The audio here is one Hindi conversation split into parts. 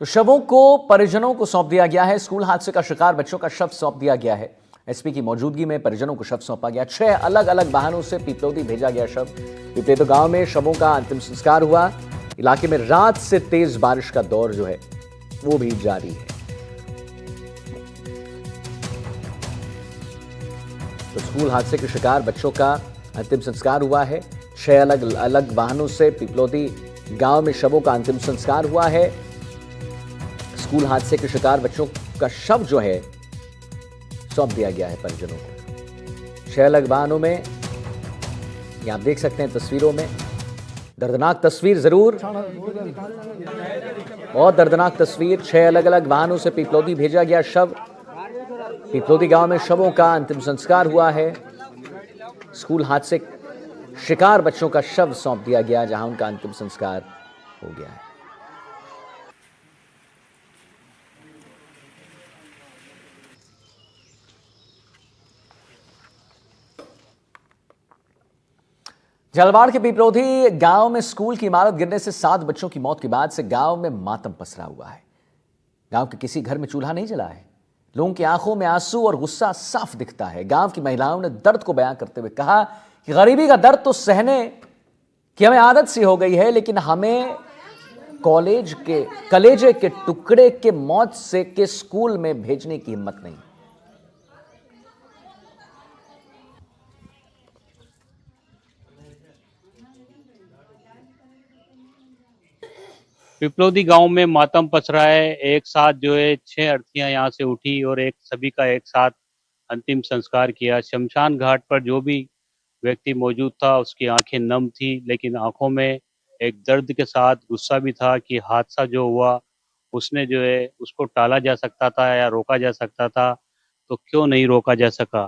तो शवों को परिजनों को सौंप दिया गया है। स्कूल हादसे का शिकार बच्चों का शव सौंप दिया गया है। एसपी की मौजूदगी में परिजनों को शव सौंपा गया। 6 अलग अलग वाहनों से पीपलोदी भेजा गया शव। पिपलेतो गांव में शवों का अंतिम संस्कार हुआ। इलाके में रात से तेज बारिश का दौर जो है वो भी जारी है। तो स्कूल हादसे के शिकार बच्चों का अंतिम संस्कार हुआ है। 6 अलग अलग वाहनों से पिपलोदी गांव में शवों का अंतिम संस्कार हुआ है। स्कूल हादसे के शिकार बच्चों का शव जो है सौंप दिया गया है परिजनों को। 6 अलग वाहनों में, ये आप देख सकते हैं तस्वीरों में। दर्दनाक तस्वीर जरूर, बहुत दर्दनाक तस्वीर। 6 अलग अलग वाहनों से पिपलोदी भेजा गया शव। पिपलोदी गांव में शवों का अंतिम संस्कार हुआ है। स्कूल हादसे शिकार बच्चों का शव सौंप दिया गया, जहां उनका अंतिम संस्कार हो गया है। झालावाड़ के पिपलोदी गांव में स्कूल की इमारत गिरने से 7 बच्चों की मौत के बाद से गांव में मातम पसरा हुआ है। गांव के किसी घर में चूल्हा नहीं जला है। लोगों की आंखों में आंसू और गुस्सा साफ दिखता है। गांव की महिलाओं ने दर्द को बयां करते हुए कहा कि गरीबी का दर्द तो सहने की हमें आदत सी हो गई है, लेकिन हमें कलेजे के टुकड़े के मौत से के स्कूल में भेजने की हिम्मत नहीं। पिपलोदी गांव में मातम पसरा है। एक साथ जो है 6 अर्थियां यहाँ से उठी और सभी का एक साथ अंतिम संस्कार किया। शमशान घाट पर जो भी व्यक्ति मौजूद था उसकी आंखें नम थी, लेकिन आंखों में एक दर्द के साथ गुस्सा भी था कि हादसा जो हुआ उसने जो है उसको टाला जा सकता था या रोका जा सकता था, तो क्यों नहीं रोका जा सका।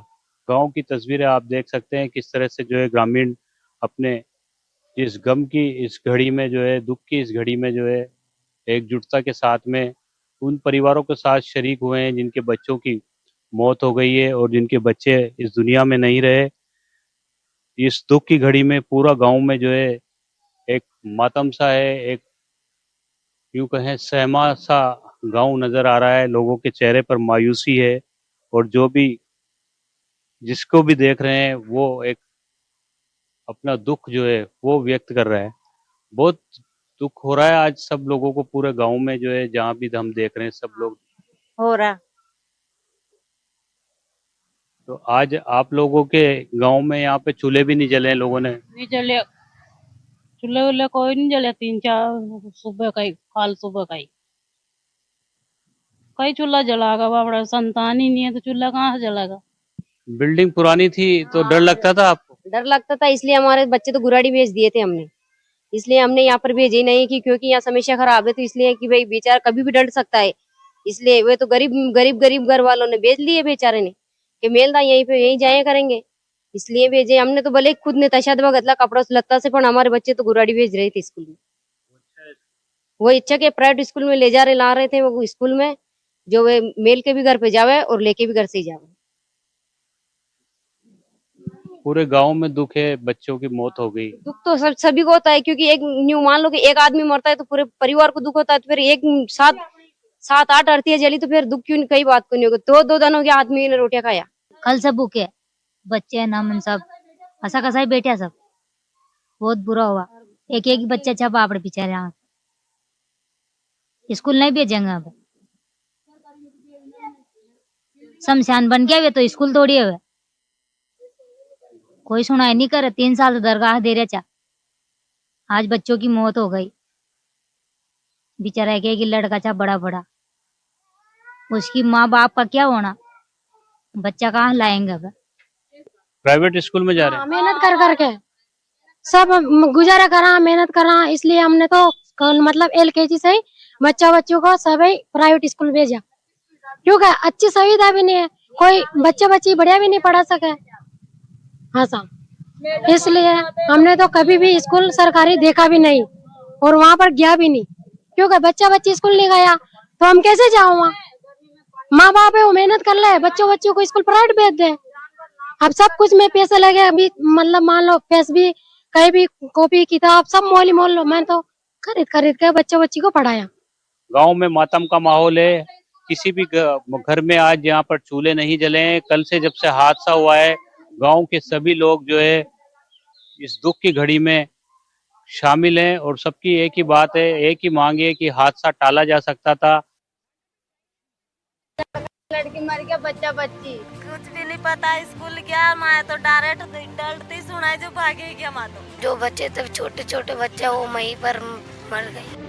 गांव की तस्वीरें आप देख सकते हैं किस तरह से जो है ग्रामीण अपने इस गम की इस घड़ी में जो है, दुख की इस घड़ी में जो है एकजुटता के साथ में उन परिवारों के साथ शरीक हुए हैं जिनके बच्चों की मौत हो गई है और जिनके बच्चे इस दुनिया में नहीं रहे। इस दुख की घड़ी में पूरा गांव में जो है एक मातम सा है, एक यूं कहें सहमा सा गांव नजर आ रहा है। लोगों के चेहरे पर मायूसी है और जो भी जिसको भी देख रहे हैं वो एक अपना दुख जो है वो व्यक्त कर रहा है। बहुत दुख हो रहा है आज सब लोगों को, पूरे गांव में जो है जहाँ भी हम देख रहे हैं सब लोग हो रहा। तो आज आप लोगों के गांव में यहाँ पे चूल्हे भी नहीं जले हैं लोगों ने? नहीं जले, चूल्हे वूल्हे कोई नहीं जले। 3-4 सुबह का ही, काल सुबह का ही कई चूल्हा जलागा। बाबड़ा संतान ही नहीं है तो चूल्हा कहाँ से जलागा। बिल्डिंग पुरानी थी तो डर लगता था आपको? डर लगता था, इसलिए हमारे बच्चे तो गुराड़ी भेज दिए थे हमने। इसलिए हमने यहाँ पर भेजे नहीं कि क्योंकि यहाँ समस्या खराब है, तो इसलिए कि भाई बेचारा कभी भी डर सकता है। इसलिए वे तो गरीब घर वालों ने भेज लिए बेचारे ने कि मेलदा यहीं पे यहीं जाया करेंगे, इसलिए भेजे हमने। तो भले खुद ने तशाद बगतला कपड़ा लत्ता से, पर हमारे बच्चे तो गुराड़ी भेज रहे थे स्कूल में। वो इच्छा के प्राइवेट स्कूल में ले जा रहे ला रहे थे वो स्कूल में, जो वे मेल के भी घर पे जावे और लेके भी घर से ही जावे। पूरे गांव में दुख है, बच्चों की मौत हो गई। दुख तो सभी को होता है, क्योंकि एक न्यू मान लो कि एक आदमी मरता है तो पूरे परिवार को दुख होता है। तो फिर एक 7-8 अर्थी जली तो फिर दुख क्यों, कई बात को नहीं होगा। 2-2 दिनों के आदमी ने रोटियां खाया। कल सब भूखे बच्चे नाम सब हंसा कसा ही बैठा सब। बहुत बुरा हुआ। एक एक बच्चा छा बापड़े बेचारे यहाँ स्कूल नहीं भेजेंगे। अब शमशान बन गया वे तो स्कूल थोड़ी है। कोई सुनाई नहीं करे। 3 साल दरगाह दे रहे चा, आज बच्चों की मौत हो गई। बेचारा एक लड़का चा बड़ा बड़ा, उसकी माँ बाप का क्या होना, बच्चा कहाँ लाएंगे। अब प्राइवेट स्कूल में जा रहे हैं? मेहनत कर करके सब गुजारा करा, मेहनत करा, इसलिए हमने तो मतलब LKG से ही बच्चों को सभी प्राइवेट स्कूल भेजा, क्योंकि अच्छी सुविधा भी नहीं है। कोई बच्ची बढ़िया भी नहीं पढ़ा सके। हाँ साहब, इसलिए हमने तो कभी भी स्कूल सरकारी देखा भी नहीं और वहाँ पर गया भी नहीं, क्योंकि बच्ची स्कूल नहीं गया तो हम कैसे जाओ वहाँ। माँ बाप है वो मेहनत कर ले, बच्चों को स्कूल प्राइवेट भेज दे। अब सब कुछ में पैसे लगे। अभी मतलब मान लो फीस भी, कहीं भी कॉपी किताब सब मोल लो। मैं तो खरीद के बच्ची को पढ़ाया। गांव में मातम का माहौल है। किसी भी घर में आज यहाँ पर चूल्हे नहीं जले हैं। कल से जब से हादसा हुआ है, गांव के सभी लोग जो है इस दुख की घड़ी में शामिल हैं और सबकी एक ही बात है, एक ही मांग है कि हादसा टाला जा सकता था। लड़की मर गया, बच्चा बच्ची कुछ भी नहीं पता। स्कूल गया, मैं तो डायरेक्ट डरती सुनाई जो भागे गया। मैं तो जो बच्चे थे छोटे छोटे बच्चे वो वहीं पर मर गए।